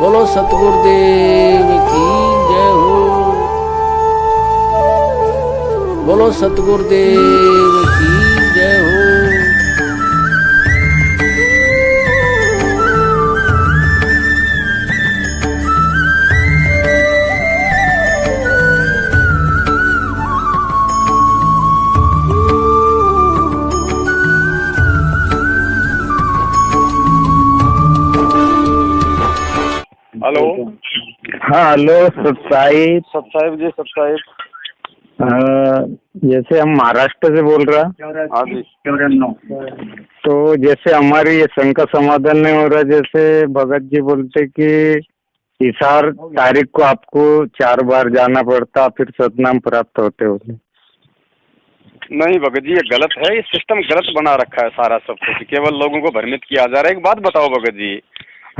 बोलो सतगुरुदेव की जय हो। बोलो सतगुरुदेव की जय हो। हेलो। हाँ हेलो सतसाहिब। सतसाहिब जी, सतसाहिब। जैसे हम महाराष्ट्र से बोल रहा। हाँ जी। तो जैसे हमारी ये शंका समाधान नहीं हो रहा, जैसे भगत जी बोलते कि इस हर तारीख को आपको 4 बार जाना पड़ता फिर सतनाम प्राप्त होते होते। नहीं भगत जी, ये गलत है। ये सिस्टम गलत बना रखा है सारा सब कुछ, केवल लोगों को भ्रमित किया जा रहा है। एक बात बताओ भगत जी,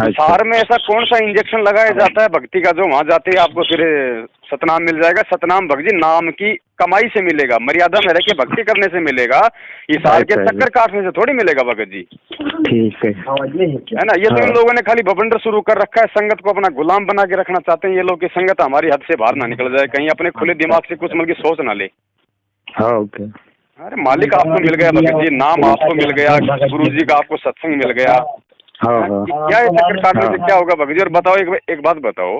शहर में ऐसा कौन सा इंजेक्शन लगाया जाता है भक्ति का जो वहाँ जाते ही आपको फिर सतनाम मिल जाएगा? सतनाम भगत जी नाम की कमाई से मिलेगा, मर्यादा में रह के भक्ति करने से मिलेगा। इशार के चक्कर काटने से थोड़ी मिलेगा भगत जी। ठीक है ना? ये तो इन लोगों ने खाली बबंडर शुरू कर रखा है, संगत को अपना गुलाम बना के रखना चाहते हैं ये लोग, की संगत हमारी हद से बाहर ना निकल जाए, कहीं अपने खुले दिमाग से कुछ मतलब की सोच ना ले। हाँ ओके। अरे मालिक आपको मिल गया भगत जी, नाम आपको मिल गया, गुरु जी का आपको सत्संग मिल गया। हाँ क्या ये चक्कर काटने से क्या होगा भगत जी? और बताओ एक बात बताओ,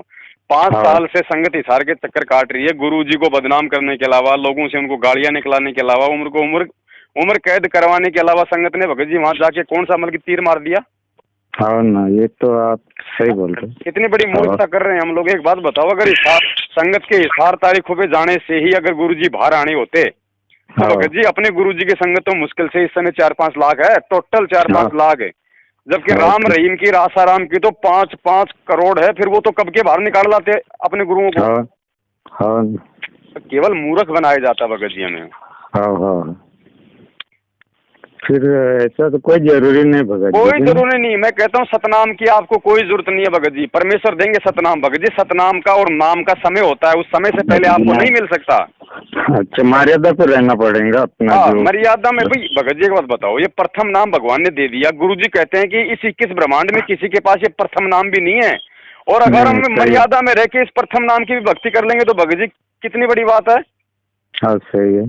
5 साल से संगत हिसार के चक्कर काट रही है, गुरु जी को बदनाम करने के अलावा, लोगों से उनको गालियां निकलाने के अलावा, उम्र कैद करवाने के अलावा संगत ने भगत जी वहां जाके कौन सा मतलब तीर मार दिया? हाँ ना, ये तो आप सही बोल रहे हैं। कितनी बड़ी मूर्खता कर रहे हैं हम लोग। एक बात बताओ, अगर संगत के हिसार तारीखों पे जाने से ही अगर गुरु जी बाहर आने होते तो भगत जी अपने गुरु जी की संगत तो मुश्किल से इस समय 4-5 लाख है, टोटल 4-5 लाख है, जबकि राम रहीम की रासाराम की तो 5-5 करोड़ है। फिर वो तो कब के बाहर निकाल लाते अपने गुरुओं को। हाँ। केवल मूर्ख बनाया जाता भगत जी हमें। हाँ। फिर ऐसा तो कोई जरूरी नहीं भगत जी, कोई जरूरी नहीं। मैं कहता हूँ सतनाम की आपको कोई जरूरत नहीं है भगत जी, परमेश्वर देंगे सतनाम भगत जी। सतनाम का और नाम का समय होता है, उस समय से पहले आपको नहीं मिल सकता। अच्छा, मर्यादा पे रहना पड़ेगा अपना। हाँ, मर्यादा में। भाई भगत जी एक बात बताओ, ये प्रथम नाम भगवान ने दे दिया। गुरु जी कहते हैं कि इस 21 ब्रह्मांड में किसी के पास ये प्रथम नाम भी नहीं है, और अगर हम मर्यादा में रह के इस प्रथम नाम की भी भक्ति कर लेंगे तो भगत जी कितनी बड़ी बात है। हाँ सही है,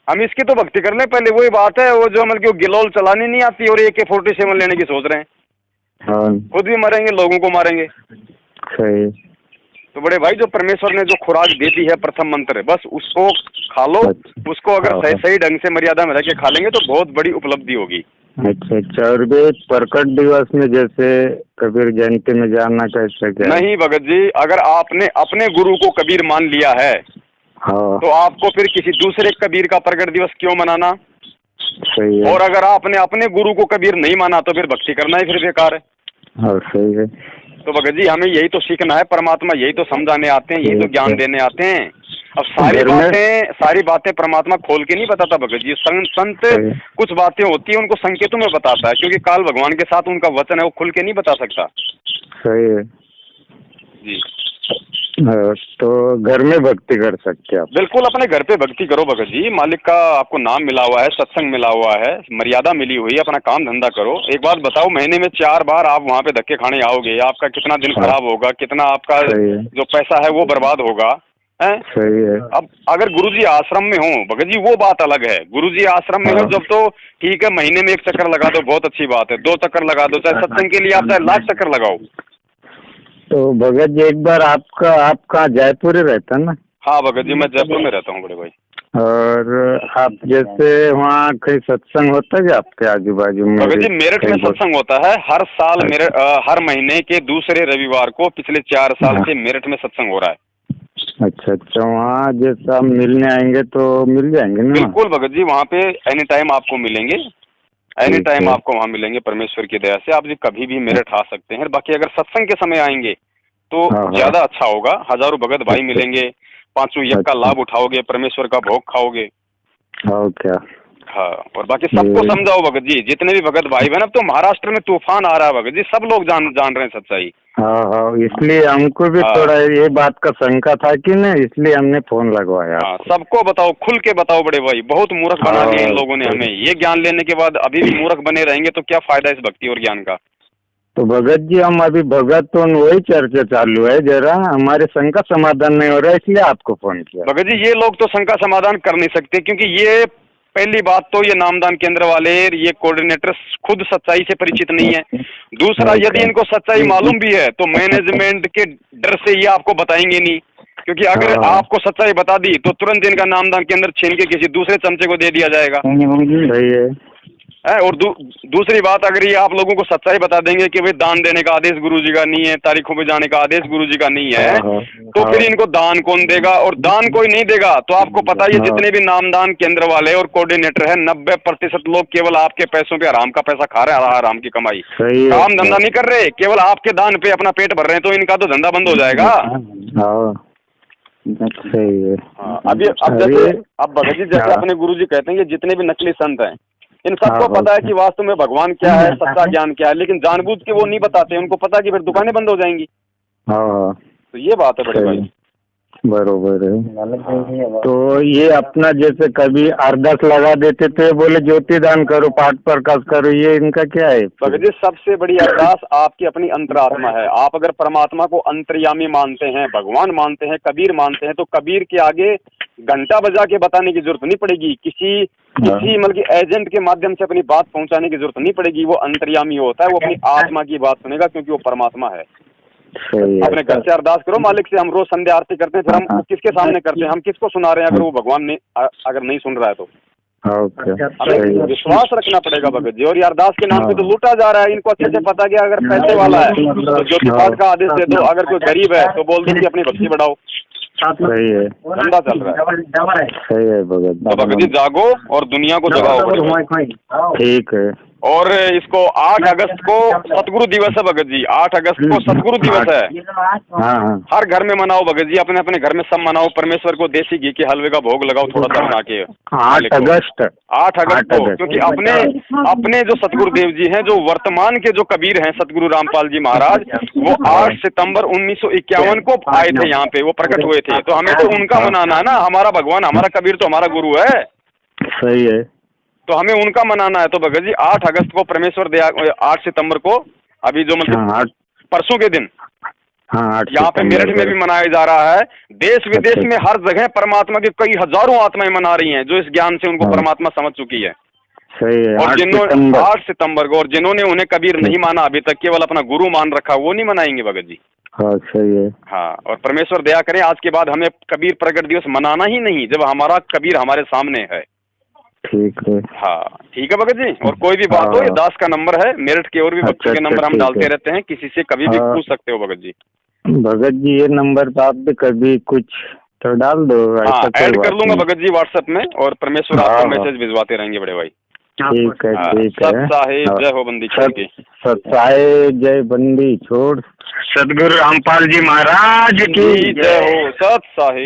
हम इसकी तो भक्ति कर लें पहले। वही बात है, वो जो मतलब कि गिलोल चलानी नहीं आती और AK-47 लेने की सोच रहे हैं। हाँ। खुद भी मरेंगे, लोगों को मारेंगे। सही। तो बड़े भाई, जो परमेश्वर ने जो खुराक दे दी है प्रथम मंत्र, बस उसको खा लो। उसको अगर सही ढंग से मर्यादा में रह के खा लेंगे तो बहुत बड़ी उपलब्धि होगी। अच्छा। और भी प्रकट दिवस में जैसे कबीर जयंती में जाना कैसे क्या? नहीं भगत जी, अगर आपने अपने गुरु को कबीर मान लिया है तो आपको फिर किसी दूसरे कबीर का प्रकट दिवस क्यों मनाना? सही है। और अगर आपने अपने गुरु को कबीर नहीं माना तो फिर भक्ति करना ही फिर बेकार है। हाँ सही है। तो भगत जी हमें यही तो सीखना है, परमात्मा यही तो समझाने आते हैं, यही तो ज्ञान देने आते हैं। अब सारी बातें परमात्मा खोल के नहीं बताता भगत जी। संत कुछ बातें होती है उनको संकेतों में बताता है, क्योंकि काल भगवान के साथ उनका वचन है, वो खुल के नहीं बता सकता। सही है जी। तो घर में भक्ति कर सकते हैं आप? बिल्कुल, अपने घर पे भक्ति करो भगत जी। मालिक का आपको नाम मिला हुआ है, सत्संग मिला हुआ है, मर्यादा मिली हुई है, अपना काम धंधा करो। एक बात बताओ, महीने में 4 बार आप वहाँ पे धक्के खाने आओगे, आपका कितना दिन खराब होगा, कितना आपका जो पैसा है वो बर्बाद होगा। सही है। अब अगर गुरुजी आश्रम में हो भगत जी, वो बात अलग है। गुरुजी आश्रम में हो जब तो ठीक है, महीने में 1 चक्कर लगा दो, बहुत अच्छी बात है। 2 चक्कर लगा दो, चाहे सत्संग के लिए आप चाहे लाख चक्कर लगाओ। तो भगत जी एक बार आप कहाँ जयपुर ही रहता है ना? हाँ भगत जी, मैं जयपुर में रहता हूँ बड़े भाई। और आप जैसे वहाँ कहीं सत्संग होता है आपके आजू बाजू में? भगत जी मेरठ में सत्संग होता है हर साल। हर महीने के दूसरे रविवार को पिछले 4 साल से मेरठ में सत्संग हो रहा है। अच्छा, वहाँ जैसे आप मिलने आएंगे तो मिल जाएंगे ना? बिल्कुल भगत जी, वहाँ पे एनी टाइम आपको मिलेंगे, एनी टाइम आपको वहाँ मिलेंगे। परमेश्वर की दया से आप जी कभी भी मेरठ आ सकते हैं। बाकी अगर सत्संग के समय आएंगे तो ज्यादा अच्छा होगा। हजारों भगत भाई मिलेंगे, 5 यज्ञ का लाभ उठाओगे, परमेश्वर का भोग खाओगे। क्या? हाँ, और बाकी सबको समझाओ भगत जी, जितने भी भगत भाई बहन। अब तो महाराष्ट्र में तूफान आ रहा है भगत जी, सब लोग जान रहे हैं सच्चाई। हाँ, इसलिए हमको भी थोड़ा ये बात का शंका था कि ना, इसलिए हमने फोन लगवाया। हाँ, सबको बताओ, खुल के बताओ बड़े भाई। बहुत मूर्ख बना दिया इन लोगों ने हमें। ये ज्ञान लेने के बाद अभी भी मूर्ख बने रहेंगे तो क्या फायदा इस भक्ति और ज्ञान का? तो भगत जी हम अभी भगत तो वही चर्चा चालू है, जरा हमारे शंका समाधान नहीं हो रहा है, इसलिए आपको फोन किया। भगत जी ये लोग तो शंका समाधान कर नहीं सकते, क्योंकि ये पहली बात तो ये नामदान केंद्र वाले, ये कोऑर्डिनेटर खुद सच्चाई से परिचित नहीं है। दूसरा, यदि इनको सच्चाई मालूम भी है तो मैनेजमेंट के डर से ये आपको बताएंगे नहीं, क्योंकि अगर आपको सच्चाई बता दी तो तुरंत इनका नामदान केंद्र छीन के किसी दूसरे चमचे को दे दिया जाएगा। सही है। और दूसरी बात, अगर ये आप लोगों को सच्चाई बता देंगे कि भाई दान देने का आदेश गुरुजी का नहीं है, तारीखों पे जाने का आदेश गुरुजी का नहीं है, तो फिर इनको दान कौन देगा? और दान कोई नहीं देगा तो आपको पता है जितने भी नामदान केंद्र वाले और कोऑर्डिनेटर है 90% लोग केवल आपके पैसों पे हराम का पैसा खा रहे हैं, हराम की कमाई, काम धंधा नहीं कर रहे, केवल आपके दान पे अपना पेट भर रहे हैं, तो इनका तो धंधा बंद हो जाएगा। सही है। अब जैसे अब भगत जी जैसे अपने गुरुजी कहते हैं, ये जितने भी नकली संत हैं इन सबको पता है कि वास्तव में भगवान क्या है, सच्चा ज्ञान क्या है, लेकिन जानबूझ के वो नहीं बताते, उनको पता कि फिर दुकानें बंद हो जाएंगी। तो ये बात है बड़े भाई। बरोबर है। तो ये अपना जैसे कभी अरदास लगा देते थे, बोले ज्योति दान करो, पाठ प्रकाश करो, ये इनका क्या है? भगत जी सबसे बड़ी अरदास आपकी अपनी अंतरात्मा है। आप अगर परमात्मा को अंतर्यामी मानते हैं, भगवान मानते हैं, कबीर मानते हैं, तो कबीर के आगे घंटा बजा के बताने की जरूरत नहीं पड़ेगी, किसी मतलब कि एजेंट के माध्यम से अपनी बात पहुंचाने की जरूरत नहीं पड़ेगी। वो अंतर्यामी होता है, वो अपनी आत्मा की बात सुनेगा, क्योंकि वो परमात्मा है। अपने घर से अरदास करो मालिक से। हम रोज संध्या आरती करते हैं, फिर हम किसके सामने करते हैं, हम किसको सुना रहे हैं? अगर वो भगवान ने अगर नहीं सुन रहा है तो हमें विश्वास रखना पड़ेगा भगत जी। और ये अरदास के नाम पे तो लूटा जा रहा है। इनको अच्छे से पता कि अगर पैसे वाला है तो ज्योति पाठ का आदेश दे दो, अगर कोई गरीब है तो बोल दो कि अपनी भक्ति बढ़ाओ। सही है, धंधा चल रहा है। सही है भगत। तो भगत जी जागो और दुनिया को जगाओ। ठीक है। और इसको 8 अगस्त को सतगुरु दिवस है भगत जी। 8 अगस्त को सतगुरु दिवस है। हर घर में मनाओ भगत जी, अपने अपने घर में सब मनाओ। परमेश्वर को देसी घी के हलवे का भोग लगाओ थोड़ा सा बना के। 8 अगस्त को, क्योंकि अपने जो सतगुरु देव जी हैं, जो वर्तमान के जो कबीर हैं सतगुरु रामपाल जी महाराज, वो 8 सितंबर 1951 को आए थे यहाँ पे, वो प्रकट हुए थे। तो हमें तो उनका मनाना है ना। हमारा भगवान, हमारा कबीर तो हमारा गुरु है। सही है। तो हमें उनका मनाना है। तो भगत जी 8 अगस्त को परमेश्वर दया, 8 सितंबर को अभी जो मतलब परसों के दिन यहाँ पे मेरठ में भी मनाया जा रहा है। देश विदेश में हर जगह परमात्मा की कई हजारों आत्माएं मना रही हैं, जो इस ज्ञान से उनको परमात्मा समझ चुकी है। सही है। और जिन्होंने 8 सितंबर को, और जिन्होंने उन्हें कबीर नहीं माना अभी तक, केवल अपना गुरु मान रखा, वो नहीं मनाएंगे भगत जी। हाँ सही है। हाँ, और परमेश्वर दया करें आज के बाद हमें कबीर प्रकट दिवस मनाना ही नहीं, जब हमारा कबीर हमारे सामने है। ठीक है। हाँ ठीक है भगत जी। और कोई भी बात हो, ये दास का नंबर है, मेरठ के और भी बच्चों के नंबर हम डालते रहते हैं, किसी से कभी भी पूछ सकते हो भगत जी। भगत जी ये नंबर पे आप भी कभी कुछ तो डाल दो। हाँ ऐड कर लूंगा भगत जी व्हाट्सएप में, और परमेश्वर आपको मैसेज भिजवाते रहेंगे बड़े भाई। ठीक है ठीक है। सत्साहे जय हो बंदी छोड़ की। सत्साहे जय बंदी छोड़। सदगुरु रामपाल जी महाराज की जय हो। सत्साहे।